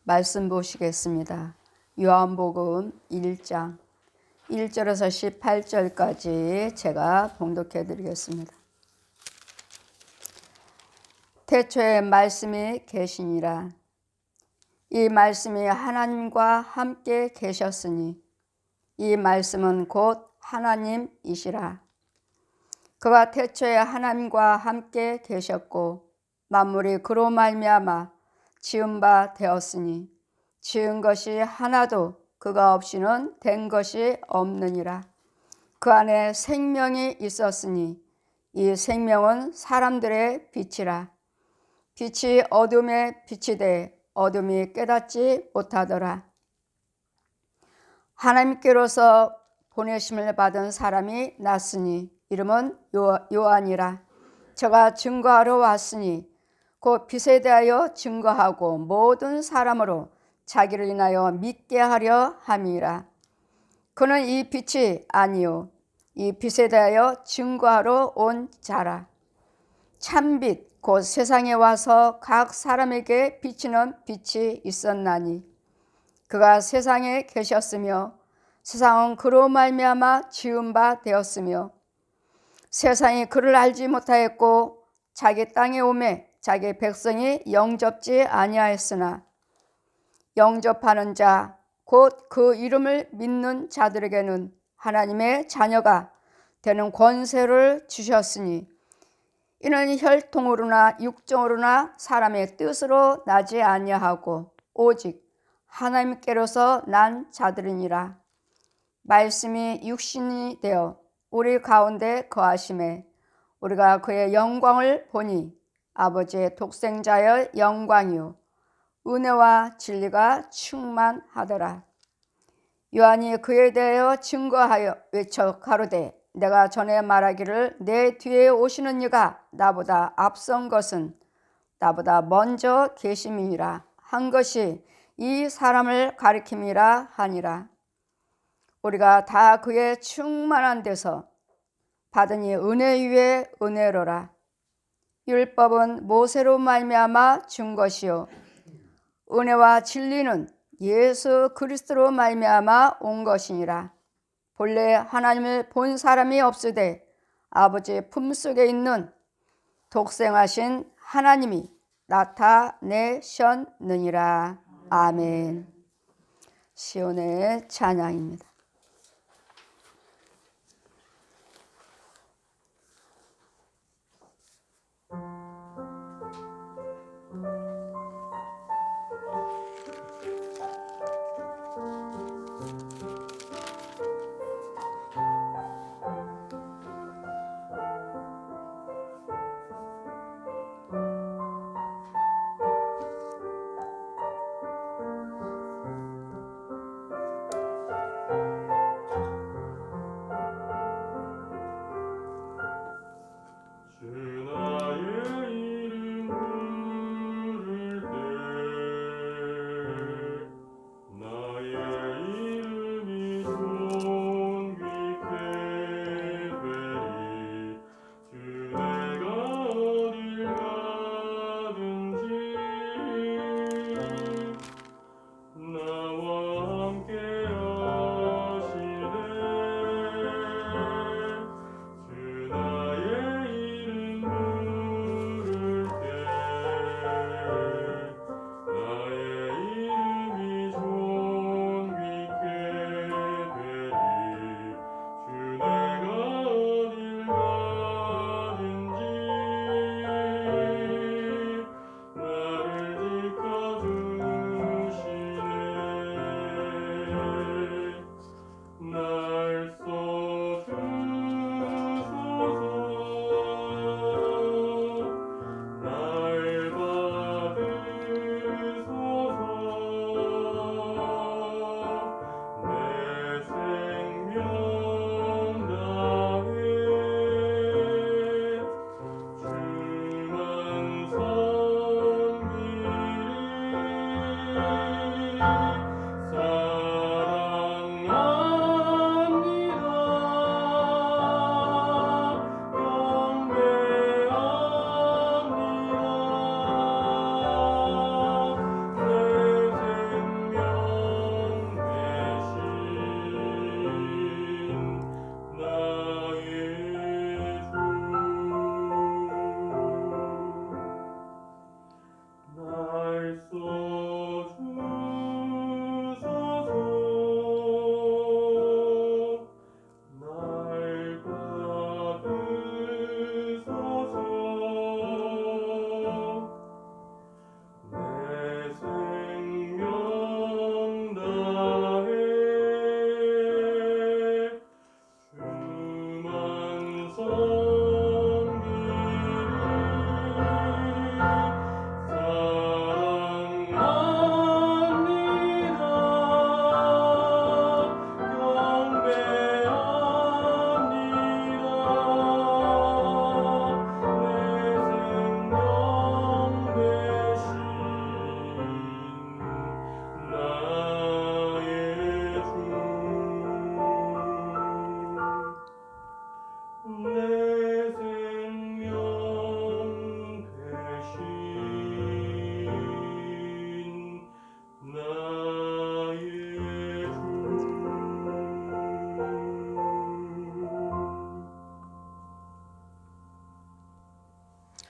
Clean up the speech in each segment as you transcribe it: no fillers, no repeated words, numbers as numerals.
말씀 보시겠습니다. 요한복음 1장 1절에서 18절까지 제가 봉독해 드리겠습니다. 태초에 말씀이 계시니라. 이 말씀이 하나님과 함께 계셨으니 이 말씀은 곧 하나님이시라. 그가 태초에 하나님과 함께 계셨고 만물이 그로 말미암아 지은 바 되었으니 지은 것이 하나도 그가 없이는 된 것이 없느니라. 그 안에 생명이 있었으니 이 생명은 사람들의 빛이라. 빛이 어둠에 비치되 어둠이 깨닫지 못하더라. 하나님께로서 보내심을 받은 사람이 났으니 이름은 요한이라. 저가 증거하러 왔으니 곧 빛에 대하여 증거하고 모든 사람으로 자기를 인하여 믿게 하려 함이라. 그는 이 빛이 아니요 이 빛에 대하여 증거하러 온 자라. 참빛 곧 세상에 와서 각 사람에게 비치는 빛이 있었나니 그가 세상에 계셨으며 세상은 그로 말미암아 지은 바 되었으며 세상이 그를 알지 못하였고 자기 땅에 오매 자기 백성이 영접지 아니하였으나 영접하는 자 곧 그 이름을 믿는 자들에게는 하나님의 자녀가 되는 권세를 주셨으니 이는 혈통으로나 육정으로나 사람의 뜻으로 나지 아니하고 오직 하나님께로서 난 자들이니라. 말씀이 육신이 되어 우리 가운데 거하심에 우리가 그의 영광을 보니 아버지의 독생자의 영광이요 은혜와 진리가 충만하더라. 요한이 그에 대하여 증거하여 외쳐 가로되 내가 전에 말하기를 내 뒤에 오시는 이가 나보다 앞선 것은 나보다 먼저 계심이니라 한 것이 이 사람을 가리킴이라 하니라. 우리가 다 그의 충만한 데서 받으니 은혜 위에 은혜로라. 율법은 모세로 말미암아 준 것이요 은혜와 진리는 예수 그리스도로 말미암아 온 것이니라. 본래 하나님을 본 사람이 없으되 아버지의 품속에 있는 독생하신 하나님이 나타내셨느니라. 아멘. 시온의 찬양입니다.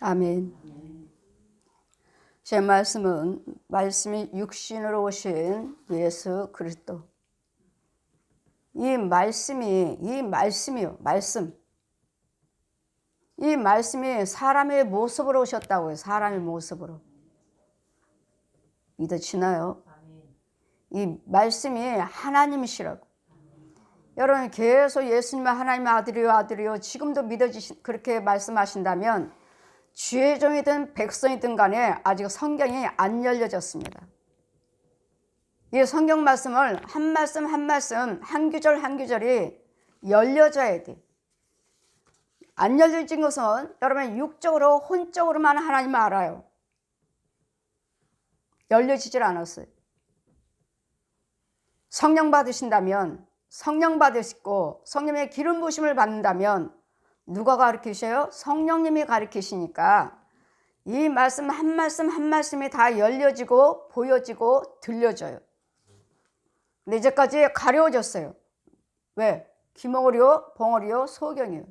아멘. 제 말씀은 말씀이 육신으로 오신 예수 그리스도. 이 말씀이요. 이 말씀이 사람의 모습으로 오셨다고요. 사람의 모습으로. 믿어지나요? 이 말씀이 하나님이시라고. 여러분 계속 예수님은 하나님의 아들이요 지금도 그렇게 말씀하신다면 주의 종이든 백성이든 간에 아직 성경이 안 열려졌습니다. 이 성경 말씀을 한 말씀 한 말씀 한 구절 한 구절이 열려져야 돼. 안 열려진 것은 여러분 육적으로 혼적으로만 하나님을 알아요. 열려지질 않았어요. 성령 받으신다면 성령 받으시고 성령의 기름 부으심을 받는다면 누가 가르치셔요? 성령님이 가르치시니까 이 말씀 한 말씀이 다 열려지고 보여지고 들려져요. 근데 이제까지 가려워졌어요. 왜? 귀머거리요, 벙어리요, 소경이요.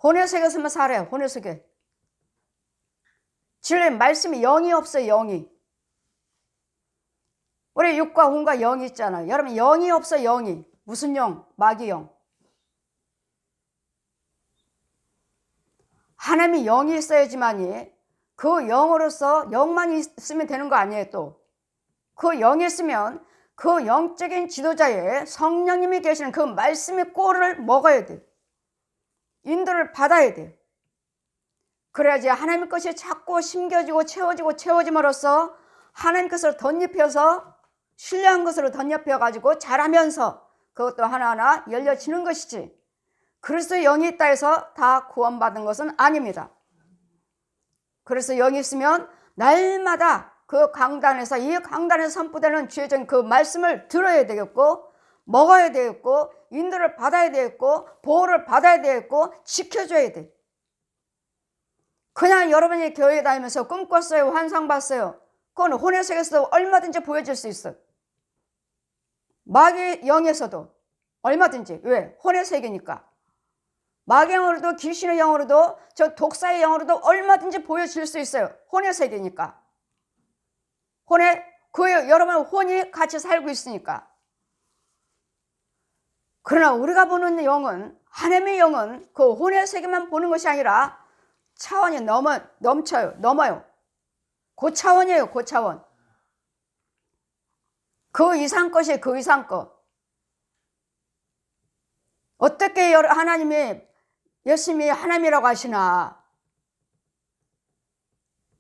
혼의 세계에서만 살아요. 혼의 세계. 진리의 말씀이 영이 없어요. 영이. 우리 육과 혼과 영이 있잖아요. 여러분 영이 없어요. 영이. 무슨 영? 마귀 영. 하나님이 영이 있어야지만이 그 영으로서 영만 있으면 되는 거 아니에요. 또 그 영이 있으면 그 영적인 지도자의 성령님이 계시는 그 말씀의 꼴을 먹어야 돼. 인도를 받아야 돼. 그래야지 하나님 것이 자꾸 심겨지고 채워짐으로써 하나님 것을 덧입혀서 신뢰한 것으로 덧입혀가지고 자라면서 그것도 하나하나 열려지는 것이지. 그리스도의 영이 있다 해서 다 구원받은 것은 아닙니다. 그래서 영이 있으면 날마다 그 강단에서 이 강단에서 선포되는 주의적인 그 말씀을 들어야 되겠고 먹어야 되겠고 인도를 받아야 되겠고 보호를 받아야 되겠고 지켜줘야 돼. 그냥 여러분이 교회 다니면서 꿈꿨어요, 환상 봤어요. 그건 혼의 세계에서도 얼마든지 보여질 수 있어요. 마귀 영에서도 얼마든지. 왜? 혼의 세계니까. 마귀 영으로도 귀신의 영으로도 저 독사의 영으로도 얼마든지 보여질 수 있어요. 혼의 세계니까. 여러분 혼이 같이 살고 있으니까. 그러나 우리가 보는 영은, 하나님의 영은 그 혼의 세계만 보는 것이 아니라 차원이 넘어요. 그 차원이에요. 그 차원. 그 이상 것이 그 이상 것. 어떻게 하나님이 예수님이 하나님이라고 하시나?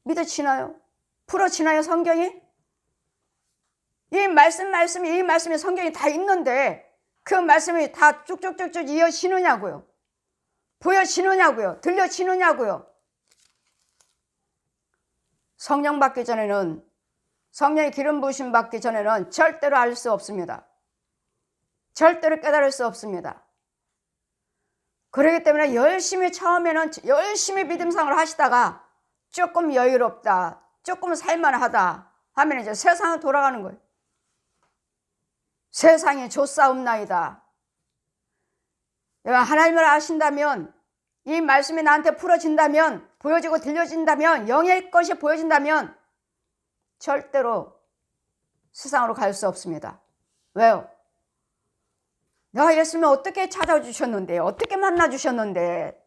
믿어지나요? 풀어지나요? 성경이? 이 말씀이 성경이 다 있는데 그 말씀이 다 쭉쭉쭉쭉 이어지느냐고요? 보여지느냐고요? 들려지느냐고요? 성령 받기 전에는, 성령의 기름 부으심 받기 전에는 절대로 알 수 없습니다. 절대로 깨달을 수 없습니다. 그렇기 때문에 처음에는 열심히 믿음생활을 하시다가 조금 여유롭다, 조금 살만하다 하면 이제 세상으로 돌아가는 거예요. 세상이 조싸움나이다. 내가 하나님을 아신다면, 이 말씀이 나한테 풀어진다면, 보여지고 들려진다면, 영의 것이 보여진다면 절대로 세상으로 갈 수 없습니다. 왜요? 내가 예수님을 어떻게 찾아주셨는데, 어떻게 만나주셨는데,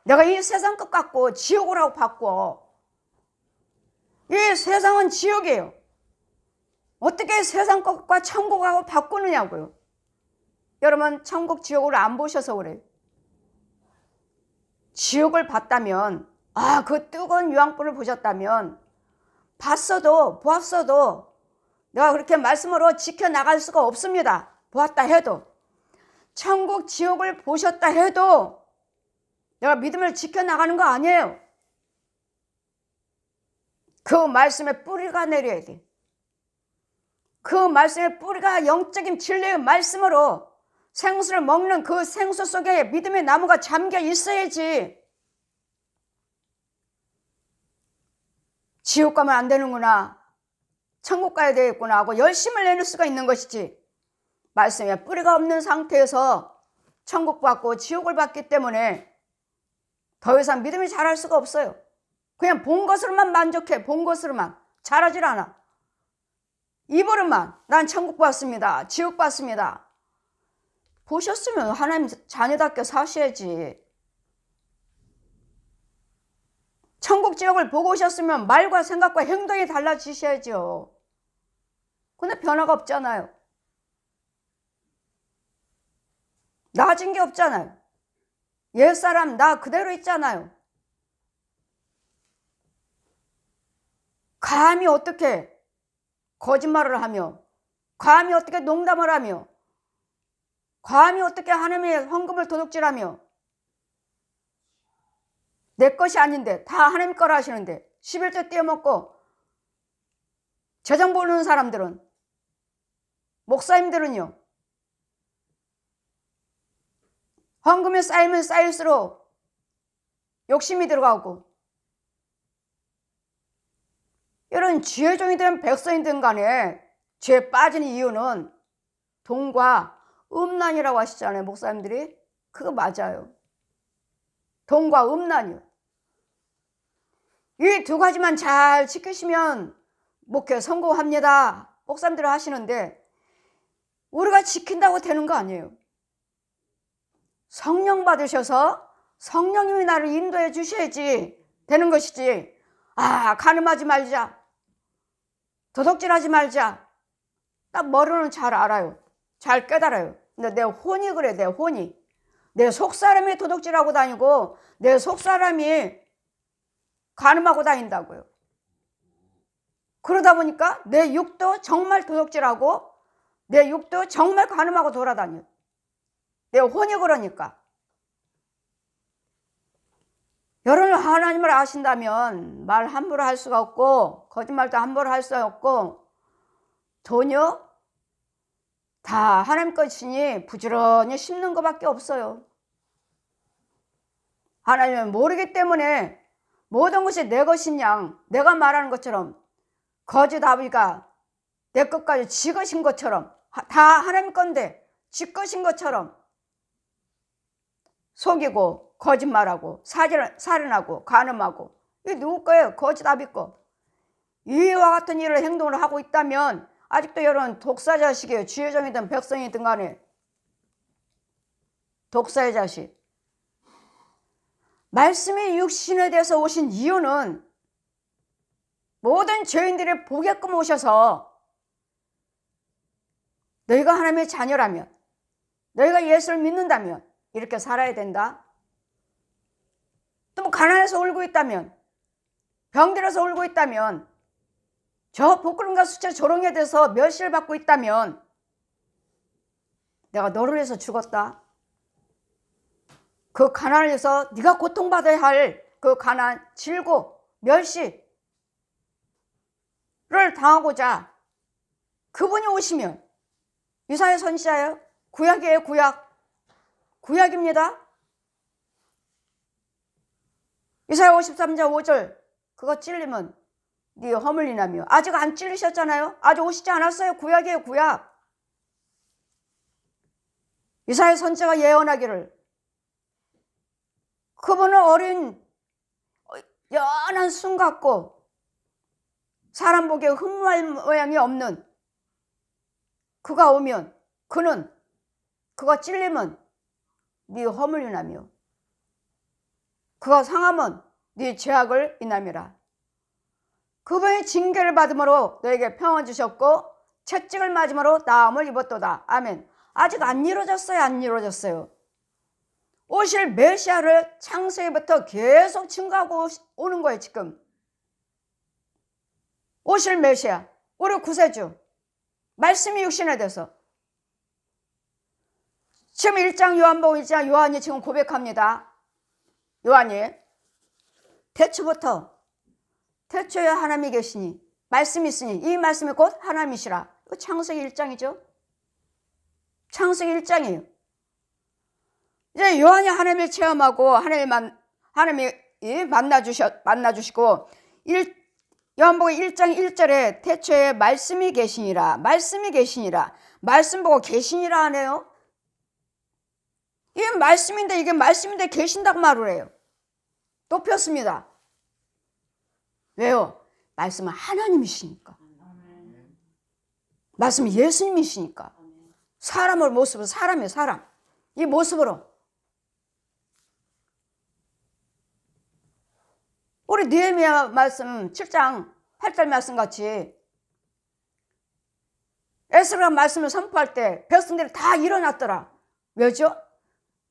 내가 이 세상 것 갖고 지옥을 하고 바꿔. 이 세상은 지옥이에요. 어떻게 세상 것과 천국하고 바꾸느냐고요. 여러분 천국 지옥을 안 보셔서 그래요. 지옥을 봤다면, 그 뜨거운 유황불을 보셨다면, 보았어도 내가 그렇게 말씀으로 지켜나갈 수가 없습니다. 보았다 해도. 천국 지옥을 보셨다 해도 내가 믿음을 지켜나가는 거 아니에요. 그 말씀에 뿌리가 내려야 돼. 그 말씀의 뿌리가 영적인 진리의 말씀으로 생수를 먹는 그 생수 속에 믿음의 나무가 잠겨 있어야지. 지옥 가면 안 되는구나, 천국 가야 되겠구나 하고 열심을 내놓을 수가 있는 것이지, 말씀에 뿌리가 없는 상태에서 천국 받고 지옥을 받기 때문에 더 이상 믿음이 자랄 수가 없어요. 그냥 본 것으로만 만족해. 본 것으로만. 자라질 않아. 입으로만 난 천국 봤습니다. 지옥 봤습니다. 보셨으면 하나님 자녀답게 사셔야지. 천국 지옥을 보고 오셨으면 말과 생각과 행동이 달라지셔야죠. 근데 변화가 없잖아요. 나아진 게 없잖아요. 옛사람 나 그대로 있잖아요. 감히 어떻게 거짓말을 하며, 감히 어떻게 농담을 하며, 감히 어떻게 하나님의 헌금을 도둑질하며, 내 것이 아닌데 다 하나님 거라 하시는데 11조 떼어먹고, 재정 보는 사람들은, 목사님들은요, 헌금이 쌓이면 쌓일수록 욕심이 들어가고, 이런 지혜 종이든 백성이든 간에 죄에 빠진 이유는 돈과 음란이라고 하시잖아요, 목사님들이. 그거 맞아요. 돈과 음란이요. 이 두 가지만 잘 지키시면 목회 성공합니다, 목사님들이 하시는데, 우리가 지킨다고 되는 거 아니에요. 성령 받으셔서 성령님이 나를 인도해 주셔야지 되는 것이지. 간음하지 말자, 도둑질하지 말자. 딱 머리는 잘 알아요. 잘 깨달아요. 근데 내 혼이 그래. 내 혼이. 내 속사람이 도둑질하고 다니고 내 속사람이 간음하고 다닌다고요. 그러다 보니까 내 육도 정말 도둑질하고 내 육도 정말 간음하고 돌아다녀요. 내 혼이 그러니까. 여러분 하나님을 아신다면 말 함부로 할 수가 없고, 거짓말도 함부로 할 수 없고, 돈요 다 하나님 것이니 부지런히 심는 것밖에 없어요. 하나님은 모르기 때문에 모든 것이 내 것인 양, 내가 말하는 것처럼, 거짓 아비가 내 것까지 지 것인 것처럼, 다 하나님 건데 지 것인 것처럼 속이고 거짓말하고 살인하고 간음하고, 이게 누구 거예요? 거짓 아비 거. 이와 같은 일을 행동을 하고 있다면 아직도 이런 독사 자식이에요. 지혜정이든 백성이든 간에 독사의 자식. 말씀이 육신에 대해서 오신 이유는 모든 죄인들이 보게끔 오셔서, 너희가 하나님의 자녀라면, 너희가 예수를 믿는다면 이렇게 살아야 된다. 또 뭐 가난해서 울고 있다면, 병들어서 울고 있다면, 저 복근과 수체 조롱에 대해서 멸시를 받고 있다면, 내가 너를 위해서 죽었다. 그 가난을 위해서 네가 고통받아야 할 그 가난, 질고, 멸시를 당하고자 그분이 오시면, 이사야 선지자예요. 구약이에요. 구약입니다. 이사야 53장 5절 그거 찔리면 네 허물리나며. 아직 안 찔리셨잖아요. 아직 오시지 않았어요. 구약이에요. 구약. 이사야 선지자가 예언하기를, 그분은 어린 연한 순 같고 사람 보기에 흠모할 모양이 없는, 그가 오면 그가 찔리면 네 허물리나며, 그가 상하면 네 죄악을 인함이라. 그분의 징계를 받음으로 너에게 평안 주셨고 채찍을 맞음으로 나음을 입었도다. 아멘. 아직 안 이루어졌어요. 안 이루어졌어요. 오실 메시아를 창세기부터 계속 증거하고 오는 거예요. 지금 오실 메시아, 우리 구세주, 말씀이 육신에 대해서 지금 1장 요한복음 1장 요한이 지금 고백합니다. 요한이 태초에 하나님이 계시니 말씀이 있으니 이 말씀이 곧 하나님이시라. 이거 창세기 1장이죠. 창세기 1장이에요. 이제 요한이 하나님을 체험하고 하나님이 만나주시고 요한복음 1장 1절에 태초에 말씀이 계시니라. 말씀 보고 계시니라 하네요. 이게 말씀인데 계신다고 말을 해요. 높였습니다. 왜요? 말씀은 하나님이시니까. 말씀은 예수님이시니까. 사람을 모습으로, 사람이에요, 사람. 이 모습으로. 우리 느헤미야 말씀 7장 8절 말씀 같이 에스라가 말씀을 선포할 때 백성들이 다 일어났더라. 왜죠?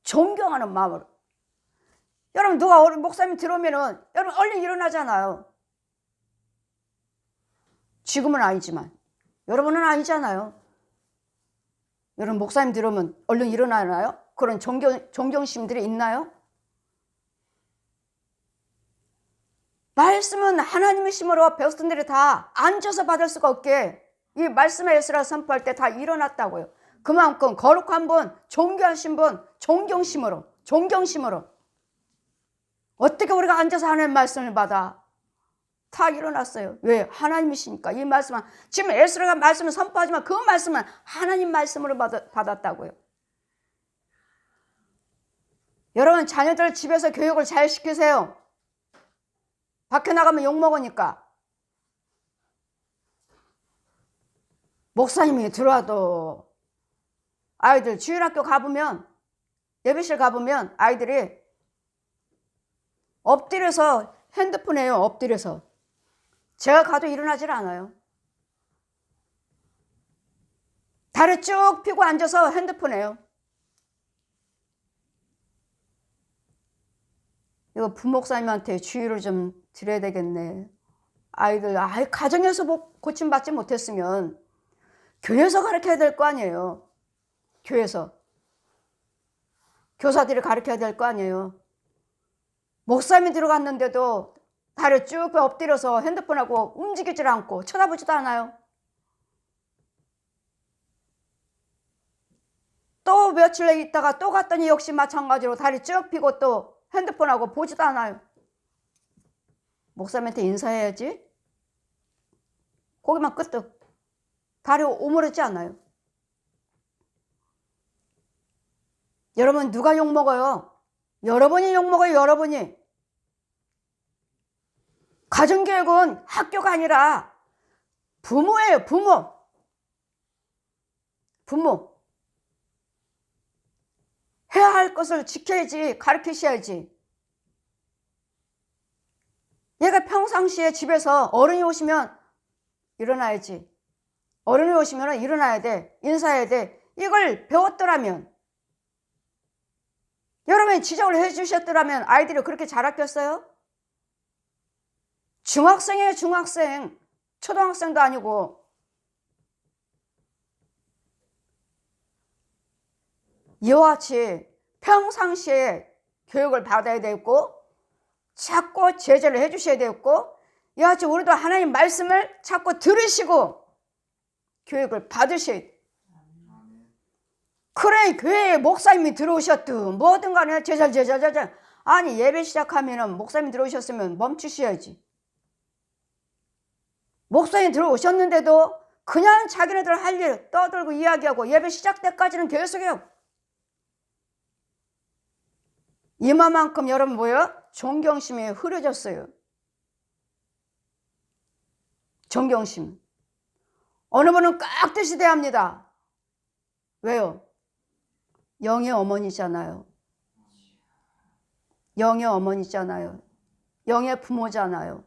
존경하는 마음으로. 여러분, 누가 목사님 들어오면은 여러분 얼른 일어나잖아요. 지금은 아니지만 여러분은 아니잖아요. 여러분 목사님 들어오면 얼른 일어나나요? 그런 존경심들이 있나요? 말씀은 하나님이심으로 백성들이 다 앉아서 받을 수가 없게 이 말씀의 에스라 선포할 때 다 일어났다고요. 그만큼 거룩한 분, 존귀하신 분, 존경심으로 어떻게 우리가 앉아서 하나님 말씀을 받아? 다 일어났어요. 왜? 하나님이시니까. 이 말씀은 지금 에스라가 말씀을 선포하지만 그 말씀은 하나님 말씀으로 받았다고요. 여러분 자녀들 집에서 교육을 잘 시키세요. 밖에 나가면 욕먹으니까. 목사님이 들어와도 아이들 주일학교 가보면, 예배실 가보면 아이들이 엎드려서 핸드폰 해요. 엎드려서. 제가 가도 일어나질 않아요. 다리 쭉 펴고 앉아서 핸드폰 해요. 이거 부목사님한테 주의를 좀 드려야 되겠네. 아이들 가정에서 고침받지 못했으면 교회에서 가르쳐야 될 거 아니에요. 교회에서. 교사들이 가르쳐야 될 거 아니에요. 목사님이 들어갔는데도 다리 쭉 엎드려서 핸드폰하고 움직이질 않고 쳐다보지도 않아요. 또 며칠 있다가 또 갔더니 역시 마찬가지로 다리 쭉 펴고 또 핸드폰하고 보지도 않아요. 목사님한테 인사해야지. 고개만 끄덕. 다리 오므렸지 않아요. 여러분 누가 욕먹어요? 여러분이 욕먹어요. 여러분이. 가정교육은 학교가 아니라 부모예요. 부모. 해야 할 것을 지켜야지. 가르치셔야지. 얘가 평상시에 집에서 어른이 오시면 일어나야지. 어른이 오시면 일어나야 돼. 인사해야 돼. 이걸 배웠더라면, 여러분이 지적을 해주셨더라면 아이들이 그렇게 자랐겠어요? 중학생이에요. 중학생. 초등학생도 아니고. 이와 같이 평상시에 교육을 받아야 되고 자꾸 제재를 해주셔야 되고, 이와 같이 우리도 하나님 말씀을 자꾸 들으시고 교육을 받으셔야 돼요. 그래, 교회에 목사님이 들어오셨든 뭐든 간에 제자. 아니, 예배 시작하면 목사님이 들어오셨으면 멈추셔야지. 목사님이 들어오셨는데도 그냥 자기네들 할 일 떠들고 이야기하고 예배 시작 때까지는 계속해요. 이만큼 여러분 뭐예요? 존경심이 흐려졌어요. 존경심. 어느 분은 깍듯이 대합니다. 왜요? 영의 어머니잖아요. 영의 어머니잖아요. 영의 부모잖아요.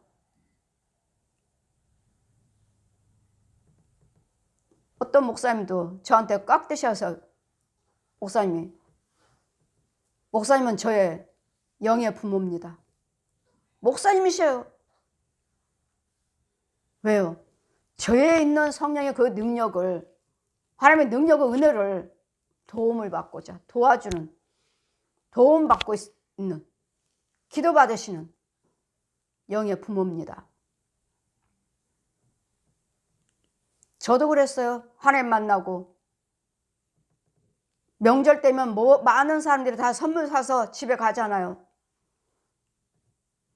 어떤 목사님도 저한테 깍듯이 하셔서, 목사님은 저의 영의 부모입니다. 목사님이셔요. 왜요? 저에 있는 성령의 그 능력을, 하나님의 능력의 은혜를 도움을 받고자 도와주는, 도움받고 있는, 기도받으시는 영의 부모입니다. 저도 그랬어요. 하나님 만나고 명절 때면 많은 사람들이 다 선물 사서 집에 가잖아요.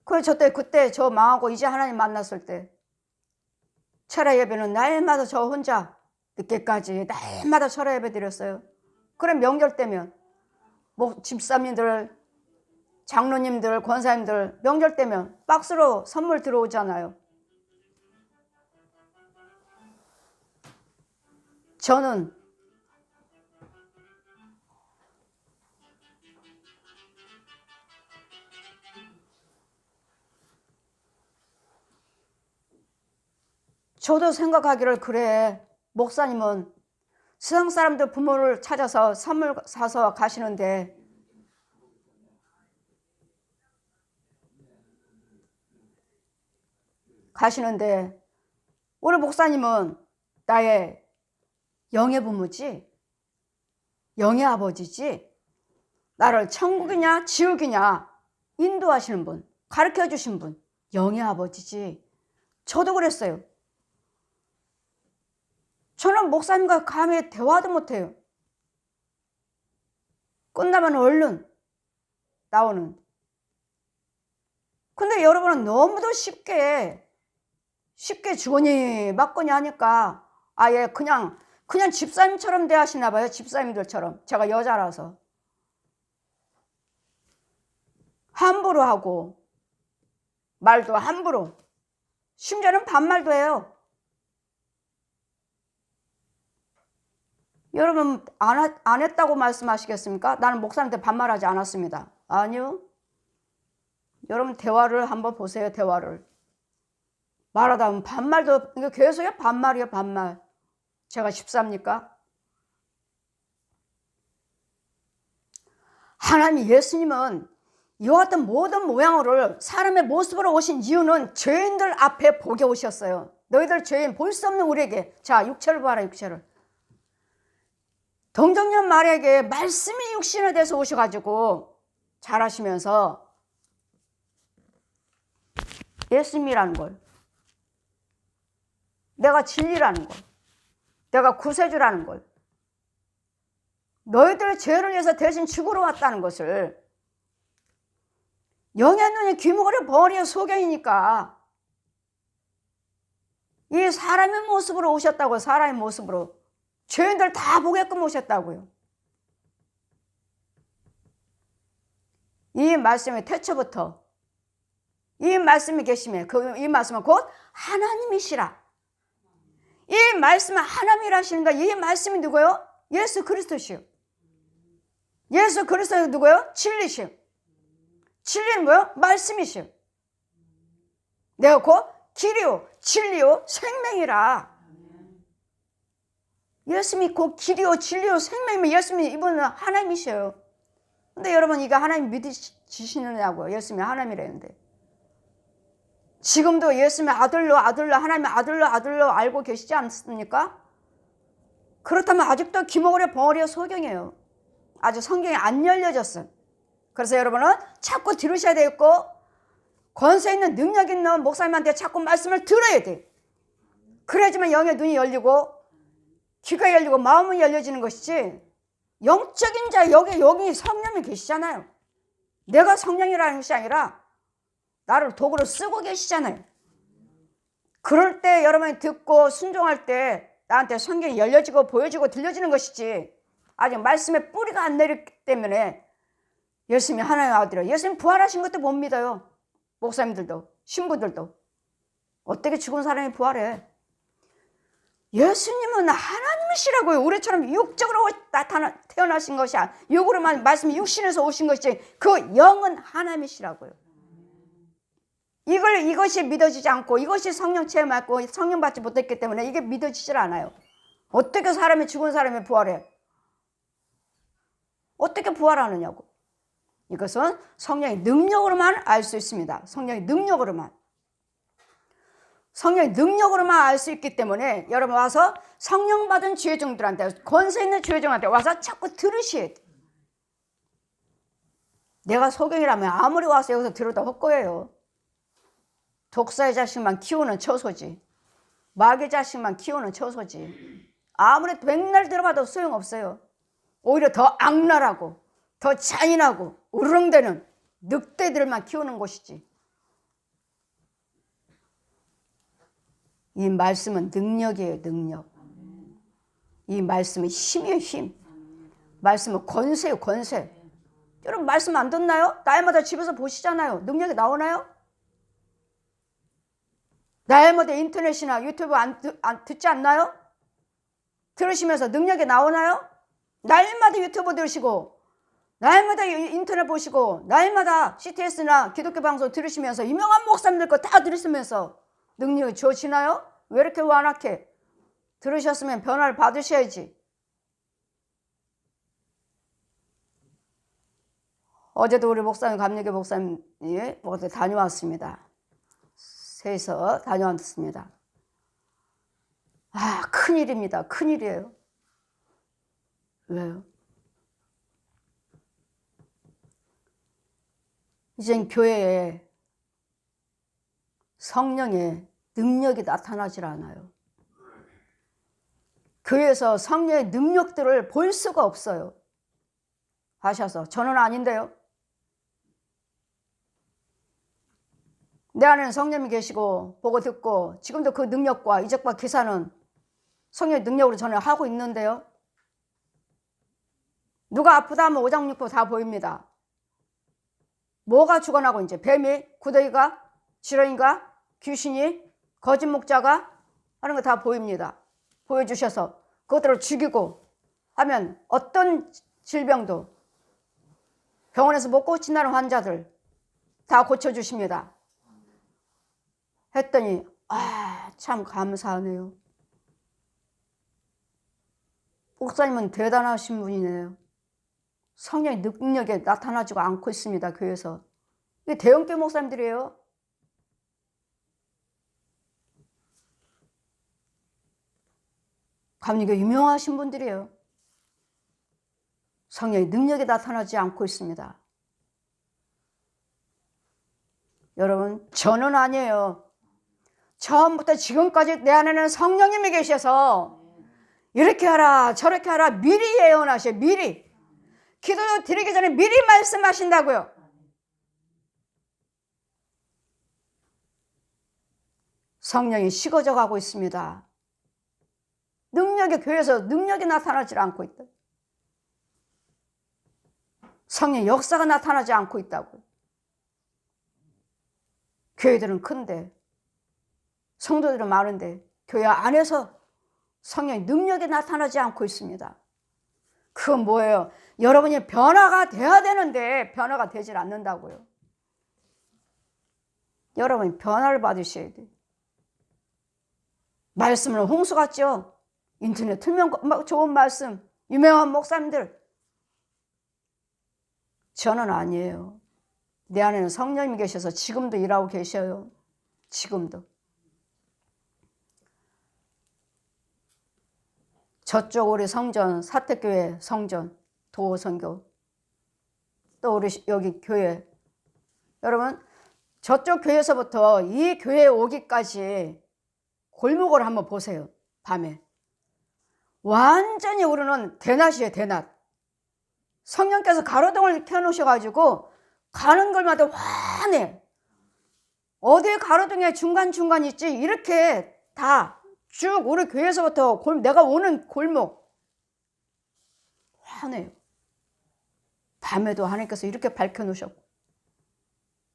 그래서 그때 저 망하고 이제 하나님 만났을 때 철야 예배는 날마다 저 혼자 늦게까지 날마다 철야 예배 드렸어요. 그럼 명절 때면 집사님들 장로님들, 권사님들 명절 때면 박스로 선물 들어오잖아요. 저는 저도 생각하기를 그래. 목사님은 세상 사람들 부모를 찾아서 선물 사서 가시는데 우리 목사님은 나의 영의 부모지, 영의 아버지지, 나를 천국이냐 지옥이냐 인도하시는 분, 가르쳐 주신 분, 영의 아버지지. 저도 그랬어요. 저는 목사님과 감히 대화도 못해요. 끝나면 얼른 나오는. 근데 여러분은 너무도 쉽게 주거니 맞거니 하니까 아예 그냥 집사님처럼 대하시나 봐요. 집사님들처럼. 제가 여자라서 함부로 하고 말도 함부로, 심지어는 반말도 해요. 여러분 안 했다고 말씀하시겠습니까? 나는 목사님한테 반말하지 않았습니다. 아니요. 여러분 대화를 한번 보세요. 대화를 말하다 보면 반말도, 이게 계속해요. 반말이에요. 반말. 제가 집사입니까? 하나님 예수님은 이와 같은 모든 모양으로 사람의 모습으로 오신 이유는 죄인들 앞에 보게 오셨어요. 너희들 죄인 볼 수 없는 우리에게, 자 육체를 봐라. 육체를. 동정녀 마리아에게 말씀이 육신에 대해서 오셔가지고 잘하시면서 예수님이라는 걸, 내가 진리라는 걸, 내가 구세주라는 걸, 너희들의 죄를 위해서 대신 죽으러 왔다는 것을, 영의 눈이 귀머거리 버리의 소경이니까 이 사람의 모습으로 오셨다고. 사람의 모습으로 죄인들 다 보게끔 오셨다고요. 이 말씀의 태초부터 이 말씀이 계시면 이 말씀은 곧 하나님이시라. 이 말씀은 하나님이라시는가. 이 말씀이 누구요? 예수 그리스도시요. 예수 그리스도가 누구요? 진리시요. 진리는 뭐요? 말씀이시요. 내가 곧 길이요 진리요 생명이라. 예수님이 곧 길이요 진리요 생명이면 예수님이 이분은 하나님이셔요. 근데 여러분 이거 하나님 믿으시느냐고요. 예수님이 하나님이라는데. 지금도 예수님의 아들로 하나님의 아들로 알고 계시지 않습니까? 그렇다면 아직도 귀머거리 벙어리의 소경이에요. 아직 성경이 안 열려졌어요. 그래서 여러분은 자꾸 들으셔야 되겠고, 권세 있는 능력 있는 목사님한테 자꾸 말씀을 들어야 돼. 그래야지만 영의 눈이 열리고 귀가 열리고 마음이 열려지는 것이지. 영적인 자, 여기 성령이 계시잖아요. 내가 성령이라는 것이 아니라 나를 도구로 쓰고 계시잖아요. 그럴 때 여러분이 듣고 순종할 때 나한테 성경이 열려지고 보여지고 들려지는 것이지, 아직 말씀의 뿌리가 안 내렸기 때문에 예수님이 하나님의 아들이요. 예수님 부활하신 것도 못 믿어요. 목사님들도 신부들도. 어떻게 죽은 사람이 부활해? 예수님은 하나님이시라고요. 우리처럼 육적으로 태어나신 것이 아니라, 육으로만 말씀이 육신에서 오신 것이지 그 영은 하나님이시라고요. 이것이 믿어지지 않고, 이것이 성령 체험하고 성령 받지 못했기 때문에 이게 믿어지질 않아요. 어떻게 사람이 죽은 사람이 부활해? 어떻게 부활하느냐고. 이것은 성령의 능력으로만 알 수 있습니다. 성령의 능력으로만 알 수 있기 때문에 여러분 와서 성령 받은 죄종들한테, 권세 있는 죄종한테 와서 자꾸 들으셔야 돼. 내가 소경이라면 아무리 와서 여기서 들어도 헛거예요. 독사의 자식만 키우는 처소지, 마귀의 자식만 키우는 처소지. 아무리 백날 들어봐도 소용없어요. 오히려 더 악랄하고 더 잔인하고 우르렁대는 늑대들만 키우는 곳이지. 이 말씀은 능력이에요. 능력. 이 말씀은 힘이에요. 힘. 말씀은 권세예요. 권세. 여러분 말씀 안 듣나요? 날마다 집에서 보시잖아요. 능력이 나오나요? 날마다 인터넷이나 유튜브 안 듣지 않나요? 들으시면서 능력이 나오나요? 날마다 유튜브 들으시고 날마다 인터넷 보시고 날마다 CTS나 기독교 방송 들으시면서 유명한 목사님들 거 다 들으시면서 능력이 주어지나요? 왜 이렇게 완악해? 들으셨으면 변화를 받으셔야지. 어제도 우리 목사님, 감리교 목사님이 어디 다녀왔습니다. 셋이서 다녀왔습니다. 아, 큰일입니다. 큰일이에요. 왜요? 이젠 교회에 성령의 능력이 나타나질 않아요. 교회에서 성령의 능력들을 볼 수가 없어요. 하셔서 저는 아닌데요. 내 안에는 성령이 계시고 보고 듣고 지금도 그 능력과 이적과 기사는 성령의 능력으로 저는 하고 있는데요. 누가 아프다 하면 오장육부 다 보입니다. 뭐가 죽어나고 이제 뱀이, 구더기가, 지렁이가, 귀신이, 거짓 목자가 하는 거 다 보입니다. 보여주셔서 그것들을 죽이고 하면 어떤 질병도 병원에서 못 고친다는 환자들 다 고쳐주십니다. 했더니 참 감사하네요. 목사님은 대단하신 분이네요. 성령의 능력에 나타나지가 않고 있습니다. 교회에서. 이게 대형교회 목사님들이에요. 감리교 유명하신 분들이에요. 성령의 능력이 나타나지 않고 있습니다. 여러분, 저는 아니에요. 처음부터 지금까지 내 안에는 성령님이 계셔서 이렇게 하라 저렇게 하라 미리 예언하셔. 미리 기도 드리기 전에 미리 말씀하신다고요. 성령이 식어져 가고 있습니다. 능력이 교회에서 능력이 나타나지 않고 있다. 성령의 역사가 나타나지 않고 있다고요. 교회들은 큰데 성도들은 많은데 교회 안에서 성령의 능력이 나타나지 않고 있습니다. 그건 뭐예요? 여러분이 변화가 돼야 되는데 변화가 되질 않는다고요. 여러분이 변화를 받으셔야 돼요. 말씀은 홍수 같죠? 인터넷 틀면 좋은 말씀, 유명한 목사님들. 저는 아니에요. 내 안에는 성령님이 계셔서 지금도 일하고 계셔요. 지금도. 저쪽 우리 성전, 사택교회 성전, 도호선교, 또 우리 여기 교회. 여러분, 저쪽 교회에서부터 이 교회에 오기까지 골목을 한번 보세요. 밤에. 완전히 우리는 대낮이에요. 대낮. 성령께서 가로등을 켜놓으셔가지고 가는 걸마다 환해. 어디 가로등에 중간중간 있지? 이렇게 다 쭉 우리 교회에서부터 내가 오는 골목 환해요. 밤에도 하나님께서 이렇게 밝혀놓으셨고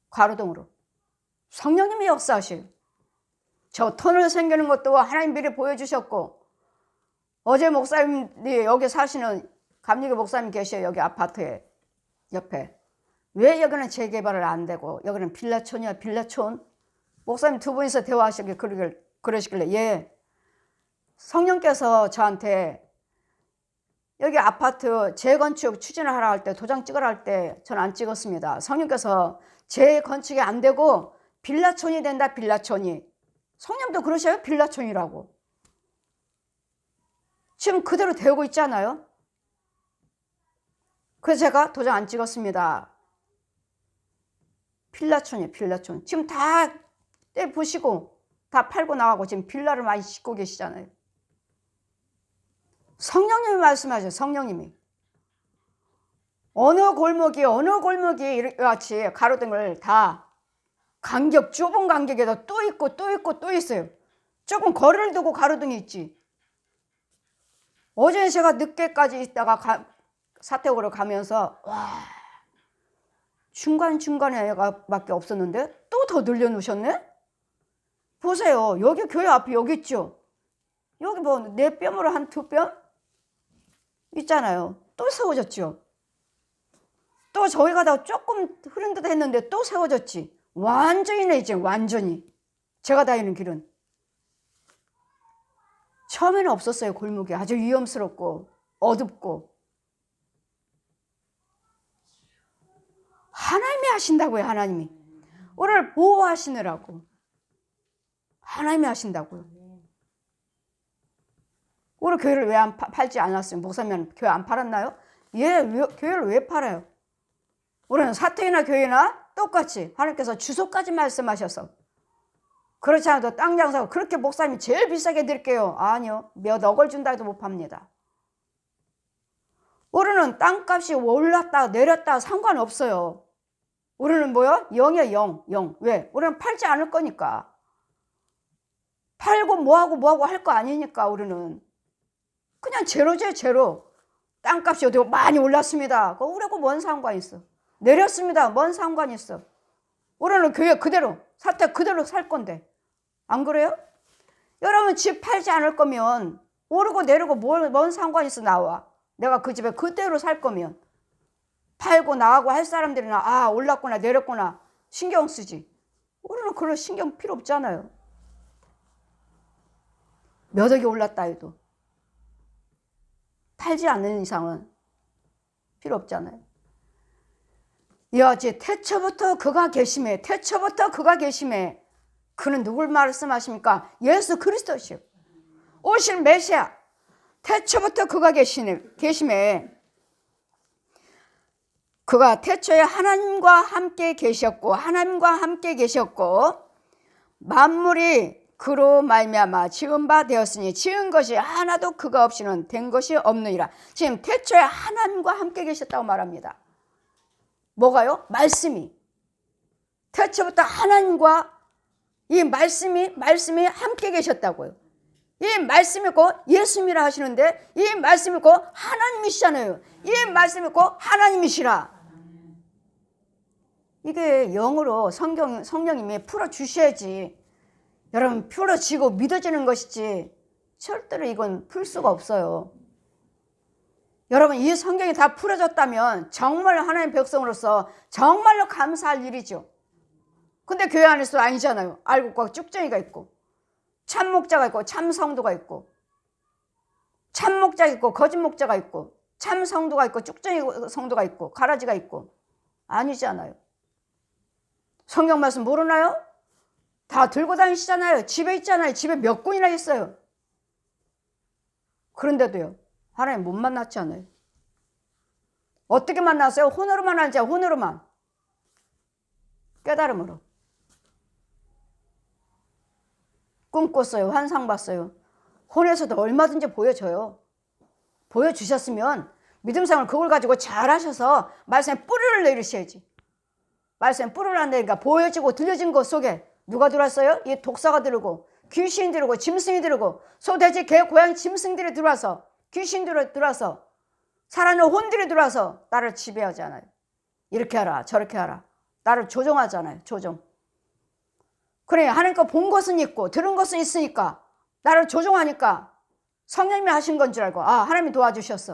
가로등으로 성령님이 역사하셔요. 저 터널 생기는 것도 하나님 미리 보여주셨고, 어제 목사님이 여기 사시는 감리교 목사님 계셔요. 여기 아파트에 옆에. 왜 여기는 재개발을 안 되고 여기는 빌라촌이야. 빌라촌. 목사님 두 분이서 대화하시길 그러시길래 예, 성령께서 저한테 여기 아파트 재건축 추진을 하라 할 때 도장 찍으라 할 때 전 안 찍었습니다. 성령께서 재건축이 안 되고 빌라촌이 된다. 빌라촌이. 성령도 그러셔요. 빌라촌이라고. 지금 그대로 되고 있잖아요. 그래서 제가 도장 안 찍었습니다. 빌라촌이에요. 빌라촌. 지금 다 보시고 다 팔고 나가고 지금 빌라를 많이 짓고 계시잖아요. 성령님이 말씀하셔요. 성령님이. 어느 골목이 이같이 가로등을 다 좁은 간격에다 또 있고 또 있고 또 있어요. 조금 거리를 두고 가로등이 있지. 어제 제가 늦게까지 있다가 사택으로 가면서 와, 중간중간에가 밖에 없었는데 또 더 늘려놓으셨네? 보세요. 여기 교회 앞에 여기 있죠? 여기 뭐 네 뼘으로 한 두 뼘? 있잖아요. 또 세워졌죠? 또 저기 가다가 조금 흐른 듯 했는데 또 세워졌지. 완전히네 이제 완전히. 제가 다니는 길은. 처음에는 없었어요. 골목이 아주 위험스럽고 어둡고. 하나님이 하신다고요. 하나님이. 우리를 보호하시느라고. 하나님이 하신다고요. 우리 교회를 왜 안 팔지 않았어요? 목사님 교회 안 팔았나요? 교회를 왜 팔아요? 우리는 사택이나 교회나 똑같이 하나님께서 주소까지 말씀하셔서 그렇지 않아도 땅 장사고 그렇게 목사님이 제일 비싸게 드릴게요. 아니요. 몇 억을 준다 해도 못 팝니다. 우리는 땅값이 올랐다 내렸다 상관없어요. 우리는 뭐요? 영이에요. 영. 왜? 우리는 팔지 않을 거니까. 팔고 뭐하고 할 거 아니니까 우리는. 그냥 제로죠 제로. 땅값이 어디고 많이 올랐습니다. 우리하고 뭔 상관이 있어. 내렸습니다. 뭔 상관이 있어. 우리는 교회 그대로 사택 그대로 살 건데. 안 그래요? 여러분 집 팔지 않을 거면 오르고 내리고 뭔 상관이 있어 나와. 내가 그 집에 그대로 살 거면. 팔고 나가고 할 사람들이나 아 올랐구나 내렸구나 신경 쓰지. 우리는 그런 신경 필요 없잖아요. 몇 억이 올랐다 해도 팔지 않는 이상은 필요 없잖아요. 여지 태초부터 그가 계심에 태초부터 그가 계심에 그는 누굴 말씀하십니까? 예수 그리스도시요. 오실 메시아. 태초부터 그가 계심에 그가 태초에 하나님과 함께 계셨고 만물이 그로 말미암아 지은 바 되었으니 지은 것이 하나도 그가 없이는 된 것이 없느니라. 지금 태초에 하나님과 함께 계셨다고 말합니다. 뭐가요? 말씀이. 태초부터 하나님과 이 말씀이 함께 계셨다고요. 이 말씀이 곧 예수님이라 하시는데 이 말씀이 곧 하나님이시잖아요. 이 말씀이 곧 하나님이시라. 이게 영으로 성령님이 풀어주셔야지. 여러분 풀어지고 믿어지는 것이지 절대로 이건 풀 수가 없어요. 여러분 이 성경이 다 풀어졌다면 정말 하나님의 백성으로서 정말로 감사할 일이죠. 근데 교회 안에서 아니잖아요. 알곡과 쭉정이가 있고 참 목자가 있고 참 성도가 있고 참 목자가 있고 거짓 목자가 있고 참 성도가 있고 쭉정이 성도가 있고 가라지가 있고 아니잖아요. 성경 말씀 모르나요? 다 들고 다니시잖아요. 집에 있잖아요. 집에 몇 군이나 있어요. 그런데도요. 하나님 못 만났잖아요. 어떻게 만났어요? 혼으로 만나지 혼으로만. 깨달음으로. 꿈 꿨어요. 환상 봤어요. 혼에서도 얼마든지 보여줘요. 보여주셨으면 믿음생활 그걸 가지고 잘하셔서 말씀에 뿌리를 내리셔야지. 말씀에 뿌리를 안 내니까 보여지고 들려진 것 속에 누가 들어왔어요? 이 독사가 들어오고 귀신이 들어오고 짐승이 들어오고 소, 돼지, 개, 고양이 짐승들이 들어와서 귀신들이 들어와서 살아있는 혼들이 들어와서 나를 지배하잖아요. 이렇게 하라 저렇게 하라. 나를 조종하잖아요. 조종. 그래 하나님께 본 것은 있고 들은 것은 있으니까 나를 조종하니까 성령님이 하신 건 줄 알고 아 하나님이 도와주셨어.